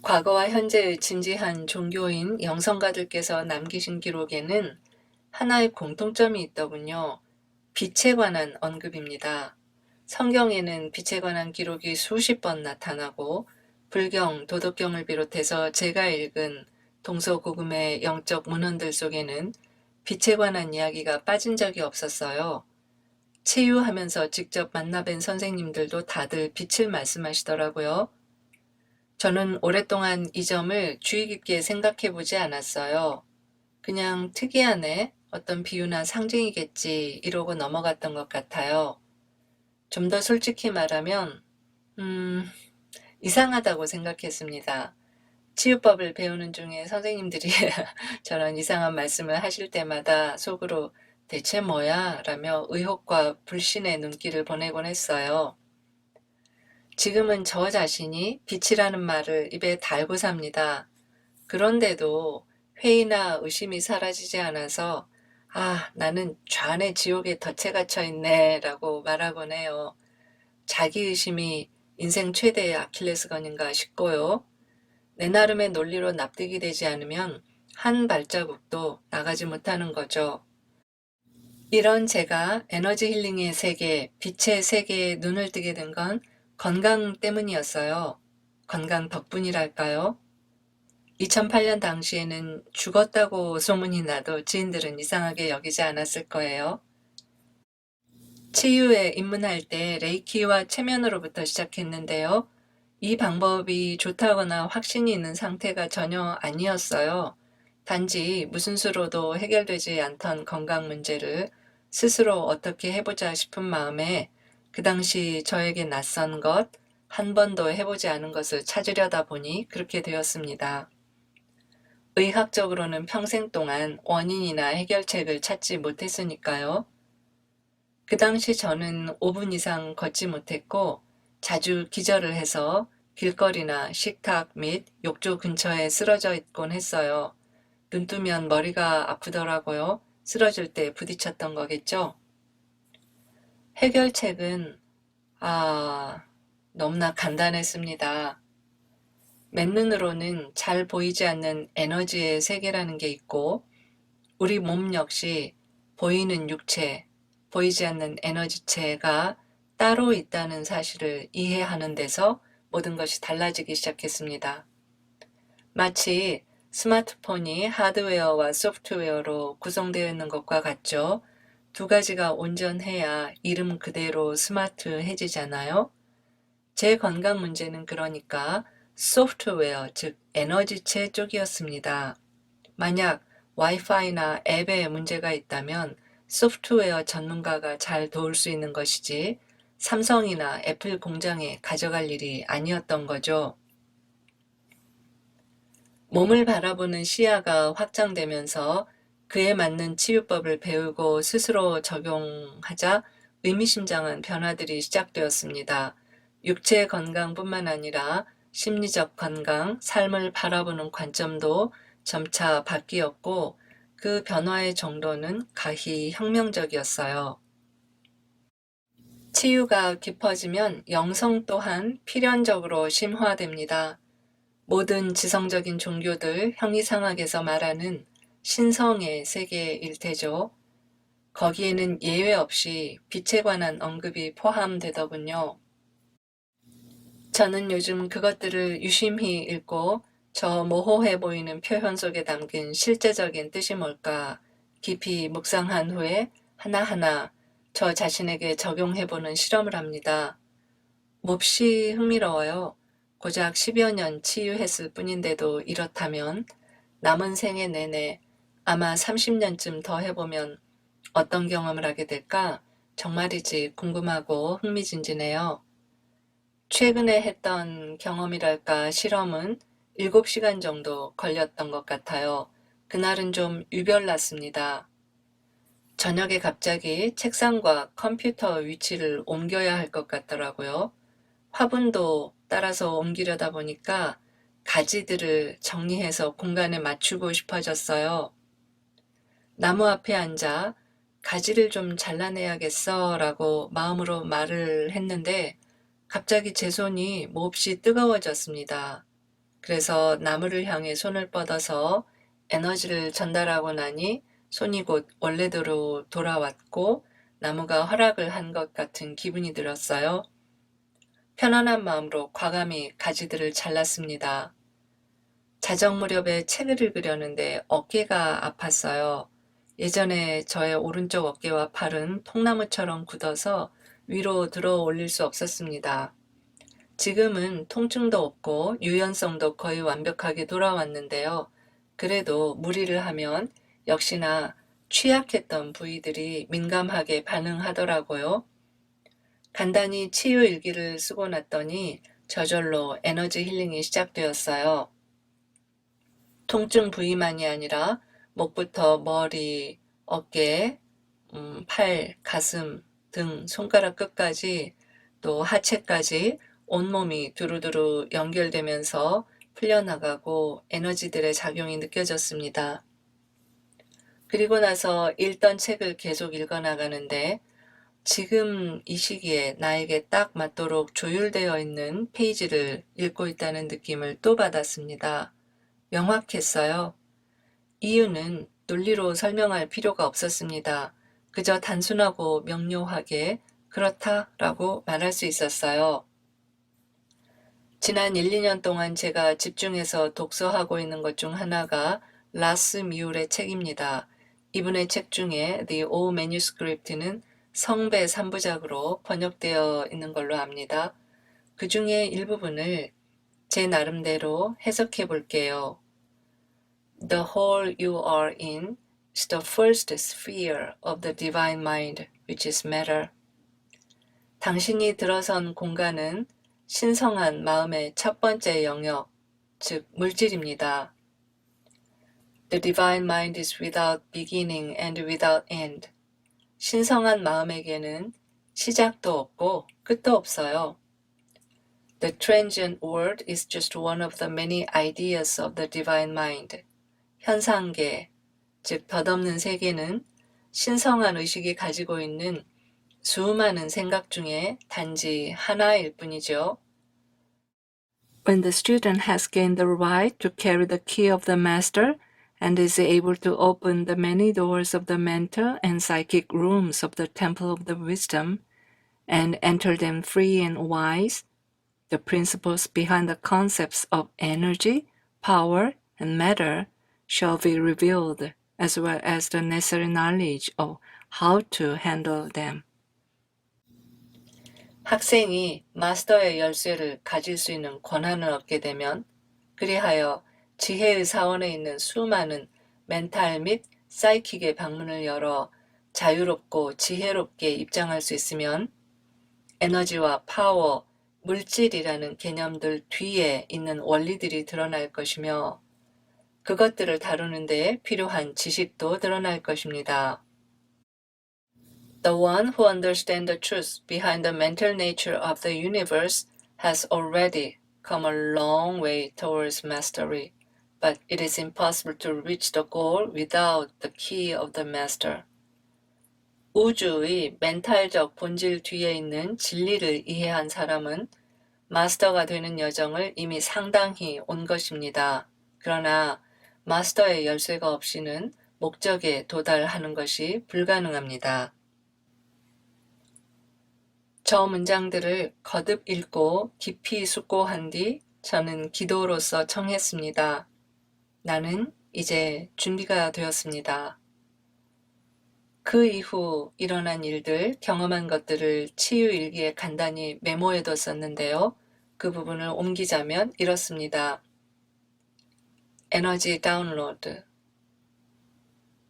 과거와 현재의 진지한 종교인 영성가들께서 남기신 기록에는 하나의 공통점이 있더군요. 빛에 관한 언급입니다. 성경에는 빛에 관한 기록이 수십 번 나타나고 불경, 도덕경을 비롯해서 제가 읽은 동서고금의 영적 문헌들 속에는 빛에 관한 이야기가 빠진 적이 없었어요. 치유하면서 직접 만나뵌 선생님들도 다들 빛을 말씀하시더라고요. 저는 오랫동안 이 점을 주의 깊게 생각해 보지 않았어요. 그냥 특이하네, 어떤 비유나 상징이겠지 이러고 넘어갔던 것 같아요. 좀 더 솔직히 말하면 이상하다고 생각했습니다. 치유법을 배우는 중에 선생님들이 저런 이상한 말씀을 하실 때마다 속으로 대체 뭐야? 라며 의혹과 불신의 눈길을 보내곤 했어요. 지금은 저 자신이 빛이라는 말을 입에 달고 삽니다. 그런데도 회의나 의심이 사라지지 않아서 나는 좌뇌 지옥에 덫에 갇혀 있네 라고 말하곤 해요. 자기의심이 인생 최대의 아킬레스건인가 싶고요. 내 나름의 논리로 납득이 되지 않으면 한 발자국도 나가지 못하는 거죠. 이런 제가 에너지 힐링의 세계, 빛의 세계에 눈을 뜨게 된 건 건강 때문이었어요. 건강 덕분이랄까요? 2008년 당시에는 죽었다고 소문이 나도 지인들은 이상하게 여기지 않았을 거예요. 치유에 입문할 때 레이키와 체면으로부터 시작했는데요. 이 방법이 좋다거나 확신이 있는 상태가 전혀 아니었어요. 단지 무슨 수로도 해결되지 않던 건강 문제를 스스로 어떻게 해보자 싶은 마음에 그 당시 저에게 낯선 것, 한 번도 해보지 않은 것을 찾으려다 보니 그렇게 되었습니다. 의학적으로는 평생 동안 원인이나 해결책을 찾지 못했으니까요. 그 당시 저는 5분 이상 걷지 못했고 자주 기절을 해서 길거리나 식탁 및 욕조 근처에 쓰러져 있곤 했어요. 눈 뜨면 머리가 아프더라고요. 쓰러질 때 부딪혔던 거겠죠? 해결책은 너무나 간단했습니다. 맨눈으로는 잘 보이지 않는 에너지의 세계라는 게 있고 우리 몸 역시 보이는 육체, 보이지 않는 에너지체가 따로 있다는 사실을 이해하는 데서 모든 것이 달라지기 시작했습니다. 마치 스마트폰이 하드웨어와 소프트웨어로 구성되어 있는 것과 같죠. 두 가지가 온전해야 이름 그대로 스마트해지잖아요. 제 건강 문제는 그러니까 소프트웨어, 즉 에너지체 쪽이었습니다. 만약 와이파이나 앱에 문제가 있다면 소프트웨어 전문가가 잘 도울 수 있는 것이지 삼성이나 애플 공장에 가져갈 일이 아니었던 거죠. 몸을 바라보는 시야가 확장되면서 그에 맞는 치유법을 배우고 스스로 적용하자 의미심장한 변화들이 시작되었습니다. 육체 건강뿐만 아니라 심리적 건강, 삶을 바라보는 관점도 점차 바뀌었고 그 변화의 정도는 가히 혁명적이었어요. 치유가 깊어지면 영성 또한 필연적으로 심화됩니다. 모든 지성적인 종교들 형이상학에서 말하는 신성의 세계일 테죠. 거기에는 예외 없이 빛에 관한 언급이 포함되더군요. 저는 요즘 그것들을 유심히 읽고 저 모호해 보이는 표현 속에 담긴 실제적인 뜻이 뭘까 깊이 묵상한 후에 하나하나 저 자신에게 적용해보는 실험을 합니다. 몹시 흥미로워요. 고작 10여 년 치유했을 뿐인데도 이렇다면 남은 생애 내내 아마 30년쯤 더 해보면 어떤 경험을 하게 될까 정말이지 궁금하고 흥미진진해요. 최근에 했던 경험이랄까 실험은 7시간 정도 걸렸던 것 같아요. 그날은 좀 유별났습니다. 저녁에 갑자기 책상과 컴퓨터 위치를 옮겨야 할 것 같더라고요. 화분도 따라서 옮기려다 보니까 가지들을 정리해서 공간에 맞추고 싶어졌어요. 나무 앞에 앉아 가지를 좀 잘라내야겠어 라고 마음으로 말을 했는데 갑자기 제 손이 몹시 뜨거워졌습니다. 그래서 나무를 향해 손을 뻗어서 에너지를 전달하고 나니 손이 곧 원래대로 돌아왔고 나무가 허락을 한 것 같은 기분이 들었어요. 편안한 마음으로 과감히 가지들을 잘랐습니다. 자정 무렵에 책을 읽으려는데 어깨가 아팠어요. 예전에 저의 오른쪽 어깨와 팔은 통나무처럼 굳어서 위로 들어 올릴 수 없었습니다. 지금은 통증도 없고 유연성도 거의 완벽하게 돌아왔는데요. 그래도 무리를 하면 역시나 취약했던 부위들이 민감하게 반응하더라고요. 간단히 치유 일기를 쓰고 났더니 저절로 에너지 힐링이 시작되었어요. 통증 부위만이 아니라 목부터 머리, 어깨, 팔, 가슴, 등, 손가락 끝까지 또 하체까지 온몸이 두루두루 연결되면서 풀려나가고 에너지들의 작용이 느껴졌습니다. 그리고 나서 읽던 책을 계속 읽어나가는데 지금 이 시기에 나에게 딱 맞도록 조율되어 있는 페이지를 읽고 있다는 느낌을 또 받았습니다. 명확했어요. 이유는 논리로 설명할 필요가 없었습니다. 그저 단순하고 명료하게 그렇다라고 말할 수 있었어요. 지난 1, 2년 동안 제가 집중해서 독서하고 있는 것 중 하나가 라스 미울의 책입니다. 이분의 책 중에 The Old Manuscript는 성배 3부작으로 번역되어 있는 걸로 압니다. 그 중에 일부분을 제 나름대로 해석해 볼게요. The whole you are in is the first sphere of the divine mind, which is matter. 당신이 들어선 공간은 신성한 마음의 첫 번째 영역, 즉 물질입니다. The divine mind is without beginning and without end. 신성한 마음에게는 시작도 없고 끝도 없어요. The transient world is just one of the many ideas of the divine mind. 현상계, 즉 덧없는 세계는 신성한 의식이 가지고 있는 수많은 생각 중에 단지 하나일 뿐이죠. When the student has gained the right to carry the key of the master and is able to open the many doors of the mental and psychic rooms of the temple of the wisdom and enter them free and wise, the principles behind the concepts of energy, power, and matter shall be revealed, as well as the necessary knowledge of how to handle them. 학생이 마스터의 열쇠를 가질 수 있는 권한을 얻게 되면 그리하여 지혜의 사원에 있는 수많은 멘탈 및 사이킥의 방문을 열어 자유롭고 지혜롭게 입장할 수 있으면 에너지와 파워, 물질이라는 개념들 뒤에 있는 원리들이 드러날 것이며 그것들을 다루는 데 필요한 지식도 드러날 것입니다. The one who understands the truth behind the mental nature of the universe has already come a long way towards mastery, but it is impossible to reach the goal without the key of the master. 우주의 멘탈적 본질 뒤에 있는 진리를 이해한 사람은 마스터가 되는 여정을 이미 상당히 온 것입니다. 그러나 마스터의 열쇠가 없이는 목적에 도달하는 것이 불가능합니다. 저 문장들을 거듭 읽고 깊이 숙고한 뒤 저는 기도로서 청했습니다. 나는 이제 준비가 되었습니다. 그 이후 일어난 일들, 경험한 것들을 치유 일기에 간단히 메모해뒀었는데요. 그 부분을 옮기자면 이렇습니다. 에너지 다운로드.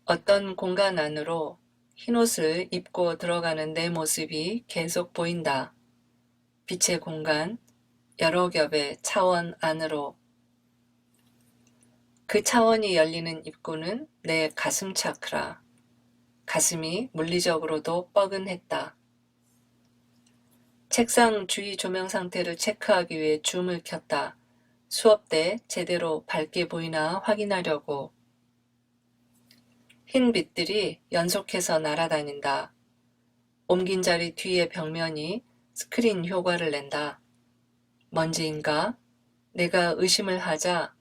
어떤 공간 안으로 흰옷을 입고 들어가는 내 모습이 계속 보인다. 빛의 공간, 여러 겹의 차원 안으로. 그 차원이 열리는 입구는 내 가슴 차크라. 가슴이 물리적으로도 뻐근했다. 책상 주위 조명 상태를 체크하기 위해 줌을 켰다. 수업 때 제대로 밝게 보이나 확인하려고. 흰 빛들이 연속해서 날아다닌다. 옮긴 자리 뒤의 벽면이 스크린 효과를 낸다. 먼지인가? 내가 의심을 하자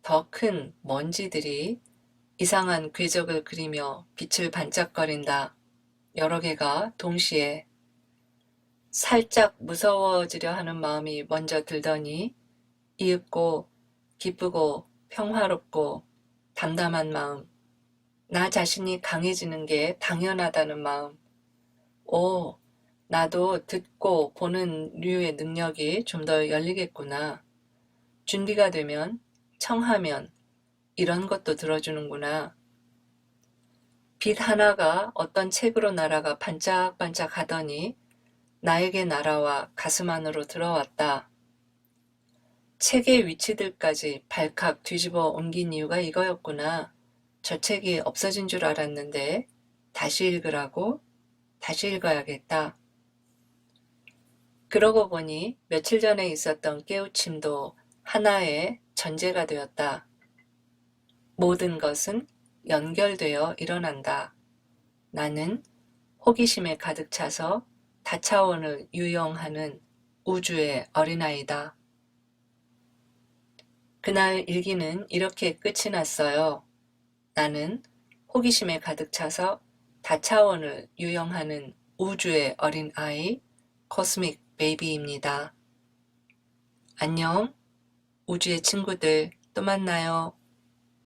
더 큰 먼지들이 이상한 궤적을 그리며 빛을 반짝거린다. 여러 개가 동시에. 살짝 무서워지려 하는 마음이 먼저 들더니 이윽고 기쁘고 평화롭고 담담한 마음, 나 자신이 강해지는 게 당연하다는 마음, 오, 나도 듣고 보는 류의 능력이 좀 더 열리겠구나. 준비가 되면, 청하면 이런 것도 들어주는구나. 빛 하나가 어떤 책으로 날아가 반짝반짝 하더니 나에게 날아와 가슴 안으로 들어왔다. 책의 위치들까지 발칵 뒤집어 옮긴 이유가 이거였구나. 저 책이 없어진 줄 알았는데 다시 읽으라고? 다시 읽어야겠다. 그러고 보니 며칠 전에 있었던 깨우침도 하나의 전제가 되었다. 모든 것은 연결되어 일어난다. 나는 호기심에 가득 차서 다차원을 유영하는 우주의 어린아이다. 그날 일기는 이렇게 끝이 났어요. 나는 호기심에 가득 차서 다차원을 유영하는 우주의 어린아이 코스믹 베이비입니다. 안녕, 우주의 친구들, 또 만나요.